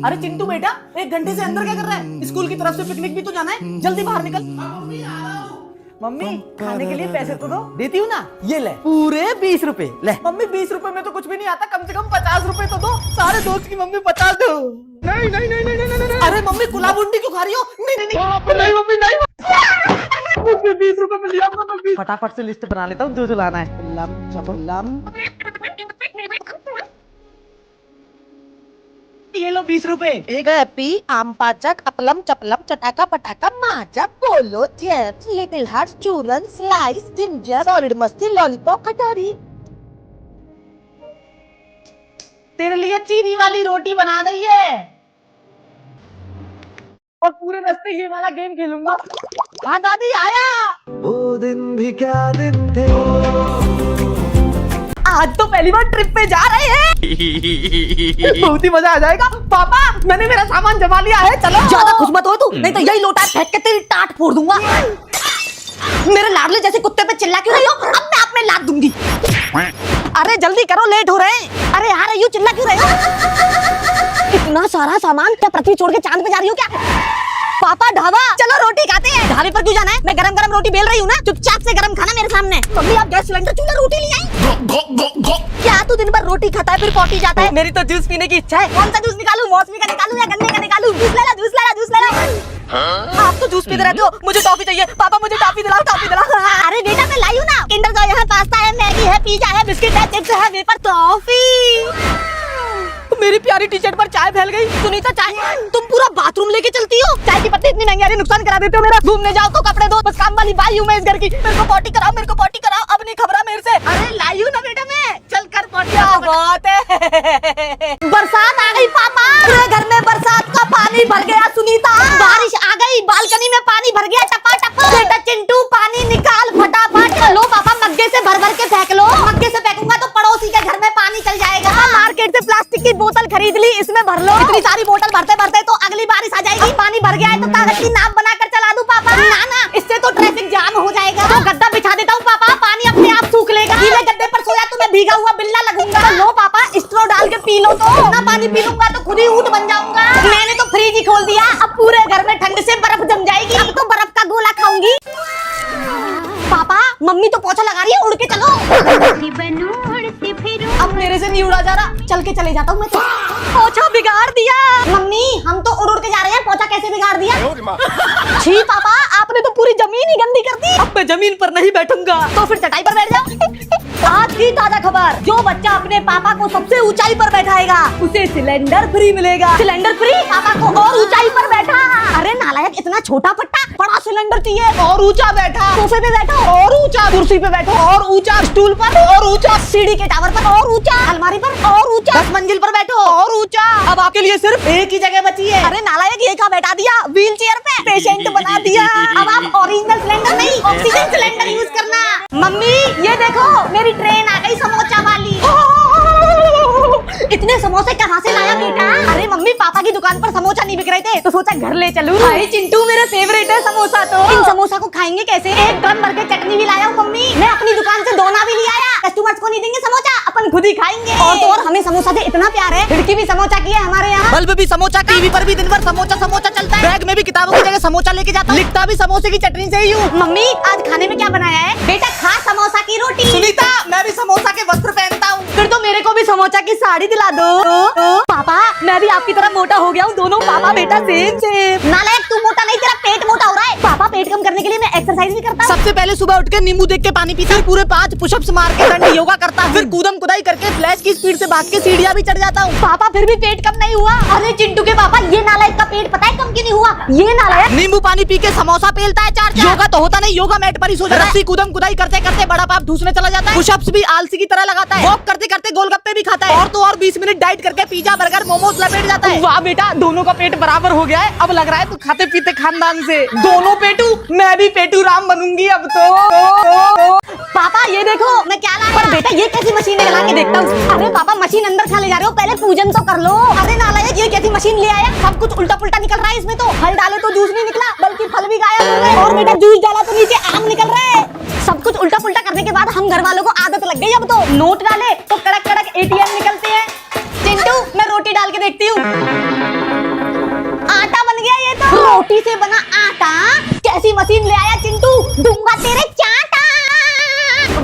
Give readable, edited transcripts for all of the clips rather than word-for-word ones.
अरे चिंटू बेटा, 1 घंटे से अंदर क्या कर रहा है? स्कूल की तरफ से पिकनिक भी तो जाना है, जल्दी बाहर निकल। मम्मी खाने के लिए पैसे तो दो। देती हूँ ना, ये ले पूरे 20 रुपए ले। मम्मी 20 रुपए में तो कुछ भी नहीं आता, कम से कम 50 रुपए तो दो। सारे दोस्त की मम्मी 50 दो। नहीं नहीं नहीं नहीं नहीं। अरे मम्मी गुलाब उंडी क्यों खा रही हो? नहीं नहीं नहीं मम्मी नहीं। मुझे 20 रुपए में लिया। फटाफट से लिस्ट बना लेता हूँ जो जो लाना है। लम चपलम, ये लो 20 रुपए। एक हैप्पी आम पाचक अपलम चपलम चटाका पटाका माजा पोलो चिप्स लिटिल हार्ट चूरन स्लाइस जिंजर सॉलिड मस्ती लॉलीपॉप कटोरी। तेरे लिए चीनी वाली रोटी बना रही है और पूरे रास्ते ये वाला गेम खेलूंगा। हाँ दादी आया। वो दिन भी क्या दिन थे। आज तो पहली बार ट्रिप पे जा रहे हैं। बहुत ही मजा आ जाएगा। पापा मैंने मेरा सामान जमा लिया है, चलो। ज्यादा खुश मत हो तू, नहीं तो यही लोटा फेंक के तेरी टाट फोड़ दूंगा। मेरे लाडले जैसे कुत्ते पे चिल्ला क्यों रही हो? अब मैं आप में लात दूंगी। अरे जल्दी करो, लेट हो रहे हैं। अरे यार यूं चिल्ला क्यों रहे हो? इतना सारा सामान क्या पृथ्वी छोड़ के चांद पे जा रही हो क्या? पापा ढाबा चलो रोटी खाते हैं। ढाबे पर क्यों जाना है? मैं गरम गरम रोटी बेल रही हूँ ना, चुपचाप से गरम खाना मेरे सामने। मम्मी आप गैस सिलेंडर चूल्हा रोटी ले आई। क्या तू दिन भर रोटी खाता है फिर पॉटी जाता है? मेरी तो जूस पीने की इच्छा है। कौन सा जूस निकालूं? मौसमी का निकालूं या गन्ने का निकालूं? जूस ले ला, जूस ले ला, जूस ले ला। आप तो जूस पीते रहते हो, मुझे टॉफी चाहिए। पापा मुझे टॉफी दिलाओ, टॉफी दिलाओ। अरे बेटा मैं लाई हूँ ना, किंडर जॉय है, पास्ता है, मैगी है, पिज़्ज़ा है, बिस्किट है, चिप्स है, वेफर, टॉफी। मेरी प्यारी टी शर्ट पर चाय फैल गई। सुनीता चाय तुम पूरा बाथरूम लेके चलती हो? चाय की पत्ती इतनी महंगी आ रही, नुकसान करा देते हो मेरा। घूमने जाओ तो कपड़े दो, बस काम वाली बाई हूँ मैं इस घर की। मेरे को पॉटी कराओ, मेरे को पॉटी कराओ। अब नहीं खबरा मेरे से। अरे लाई हूँ ना बेटा मैं, चल कर पॉटी। क्या बात है। बरसात आ गई पापा, पूरे घर में बरसात का पानी भर गया। सुनीता बारिश आ गई, बालकनी में पानी भर गया टपाटप। बेटा चिंटू पानी निकाल फटाफट। लो पापा मग्गे से भर भर के फेंक लो। मग्गे से फेंकूंगा तो पड़ोसी के घर में पानी चल जाएगा। मार्केट से प्लास्टिक की बोतल खरीद ली, इसमें भर लो। इतनी सारी बोतल भरते भरते तो अगली बारिश आ जाएगी। पानी भर गया है तो कागज की नाव बनाकर चला दूं पापा? ना ना, इससे तो ट्रैफिक जाम हो जाएगा। तो गद्दा बिछा देता हूँ पापा, पानी अपने आप सूख लेगा। गीले गद्दे पर सोया तो मैं भीगा हुआ बिल्ला लगूंगा। तो लो पापा स्ट्रॉ डाल के पी लो। तो ना पानी पी लूंगा तो खुद ही ऊंट बन जाऊंगा। मैंने तो फ्रिज ही खोल दिया, अब पूरे घर में ठंड से बर्फ जम जाएगी। अब तो बर्फ का गोला खाऊंगी। पापा मम्मी तो पोछा लगा रही है, उड़ के चलो। अब मेरे से नहीं उड़ा जा रहा, चल के चले जाता हूँ मैं तो। पोछा बिगाड़ दिया। मम्मी हम तो उड़ उड़ के जा रहे हैं, पोछा कैसे बिगाड़ दिया? छी पापा आपने तो पूरी जमीन ही गंदी कर दी। अब मैं जमीन पर नहीं बैठूंगा। तो फिर चटाई पर बैठ जाओ। आज की ताजा खबर, जो बच्चा अपने पापा को सबसे ऊंचाई पर बैठाएगा उसे सिलेंडर फ्री मिलेगा। Cylinder free? पापा को और ऊंचाई पर बैठा। अरे नालायक, इतना छोटा पट्टा, बड़ा सिलेंडर चाहिए। और ऊंचा बैठा, सोफे पे बैठो और ऊंचा, कुर्सी पे बैठो और ऊंचा, स्टूल पर और ऊंचा, सीढ़ी के टावर पर और ऊंचा, अलमारी पर और ऊंचा, 10 मंजिल पर बैठो और ऊंचा। अब आपके लिए सिर्फ एक ही जगह बची है। अरे नालायक, ये कहाँ बैठा दिया? व्हील चेयर पे पेशेंट बना दिया। अब आप ओरिजिनल सिलेंडर नहीं ऑक्सीजन सिलेंडर यूज करना। मम्मी ये देखो मेरी ट्रेन आ गई समोसा वाली। इतने समोसे कहाँ से लाया बेटा? अरे मम्मी पापा की दुकान पर समोसा नहीं बिक रहे थे तो सोचा घर ले चलूं। भाई चिंटू मेरा फेवरेट है समोसा। तो इन समोसा को खाएंगे कैसे? एक ड्रम भर के चटनी भी लाया हूँ मम्मी। मैं अपनी दुकान से दोना भी ले आया। कस्टमर्स को नहीं देंगे समोसा, अपन खुद ही खाएंगे। और तो और हमें समोसा से इतना प्यार है, खिड़की भी समोसा की है हमारे यहाँ। बल्ब भी समोसा, टीवी पर भी दिन भर समोसा समोसा चलता है। बैग में भी किताबों की जगह समोसा लेके जाता हूँ। लिखता भी समोसे की चटनी से ही हूँ। मम्मी आज खाने में क्या बनाया है? बेटा खा समोसा की रोटी। सुनीता मैं भी समोसा के वस्त्र पहनता हूँ। फिर तो मेरे को भी समोसा की साड़ी दिला दो। पापा मैं भी आपकी तरह मोटा हो गया हूँ। दोनों पापा बेटा सेम सेम। नालायक तू मोटा नहीं, तेरा पेट मोटा हो रहा है। पापा पेट कम करने के लिए मैं एक्सरसाइज भी करता हूँ। सबसे पहले सुबह उठ के नींबू देख के पानी पीता हूँ, पूरे 5 पुशअप्स मार के दंड योगा करता हूँ, फिर कूदम कुदाई करके फ्लैश की स्पीड से भाग के सीढ़ियाँ भी चढ़ जाता हूँ। पापा फिर भी पेट कम नहीं हुआ? अरे चिंटू के पापा ये नालायक का पेट पता है कम क्यों नहीं हुआ? ये नालायक नींबू पानी पी के समोसा पेलता है 4-4। योगा तो होता नहीं, योगा मैट पर ही सो जाता है। कूदम कुदाई करते करते बड़ा पाप धूसने चला जाता है। पुशअप्स भी आलसी की तरह लगाता है। वॉक करते करते गोलगप्पे भी खाता है। और तो और 20 मिनट डाइट करके पिज्जा बर्गर मोमोज लपेट जाता है। वाह बेटा दोनों का पेट बराबर हो गया है। अब लग रहा है तू खाते पीते खानदान से। दोनों पेटू, मैं भी पेटू राम बनूंगी अब तो। पापा ये देखो मैं क्या लाया। पर बेटा ये कैसी मशीन है, ला के देखता हूँ। अरे पापा मशीन अंदर खा ले जा रहे हो, पहले पूजन तो कर लो। अरे नालायक ये कैसी मशीन ले आया? सब कुछ उल्टा पुल्टा निकल रहा है इसमें। तो फल डाले तो जूस नहीं निकला बल्कि फल भी गायब हो गए। और बेटा जूस डाला तो नीचे आम निकल रहा है। सब कुछ उल्टा पुल्टा करने के बाद हम घर वालों को आदत लग गई। अब तो नोट डाले तो कड़क कड़क ATM निकलते हैं। चिंटू डाल के देखती हूँ। आटा बन गया ये तो। रोटी से बना आटा कैसी मशीन ले आया चिंटू, दूंगा तेरे चाटा।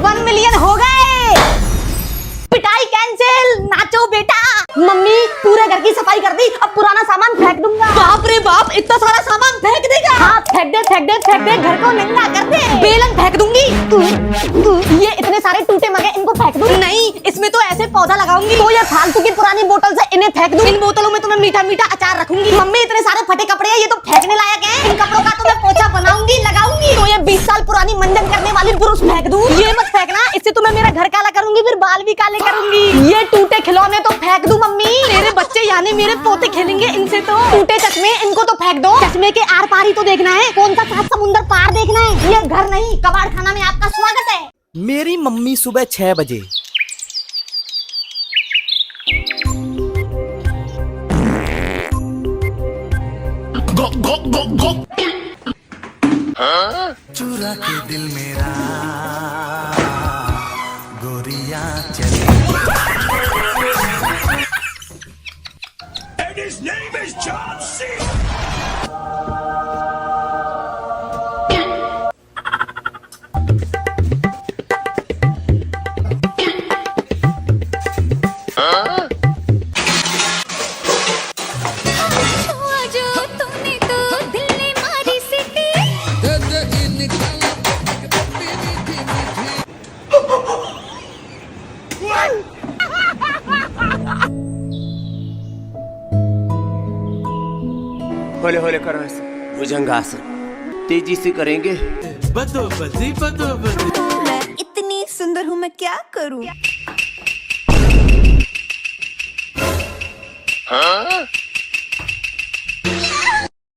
1 मिलियन हो गए, पिटाई कैंसिल, नाचो बेटा। मम्मी पूरे घर की सफाई कर दी, अब पुराना सामान फेंक दूंगा। बाप रे बाप, इतना सारा सामान फेंक देगा? हाँ फेंक दे फेंक दे फेंक दे, घर को नंगा कर दे। बेलन फेंक दूंगी। ये इतने सारे टूटे मगे, इनको फेंक दूं? नहीं, इसमें तो ऐसे पौधा लगाऊंगी। तो ये फालतू की पुरानी बोतल से इन्हें फेंक दूं। इन बोतलों में तो मैं मीठा मीठा अचार रखूंगी। मम्मी इतने सारे फटे कपड़े हैं, ये तो फेंकने लायक है। इन कपड़ों का तो मैं पोछा बनाऊंगी, लगाऊंगी। तो ये 20 साल पुरानी मंजन करने वाली ब्रश फेंक दूं? ये मत फेंकना, इससे तो मैं मेरा घर काला करूंगी, फिर बाल भी काले करूंगी। ये टूटे खिलौने तो फेंक दूं मम्मी? मेरे बच्चे यानी मेरे पोते खेलेंगे इनसे तो। टूटे चश्मे, इनको तो फेंक दो। चश्मे के आर पार ही तो देखना है, कौन सा 7 समुंदर पार देखना है। ये घर नहीं, कबाड़ खाना में आपका स्वागत है। मेरी मम्मी सुबह 6 बजे चुरा के दिल मेरा गोरिया चली। And his name is John C. होले होले करो ऐसे भुजंगासन तेजी से करेंगे। बदोबदी बदोबदी। मैं इतनी सुंदर हूँ, मैं क्या करूँ? हाँ?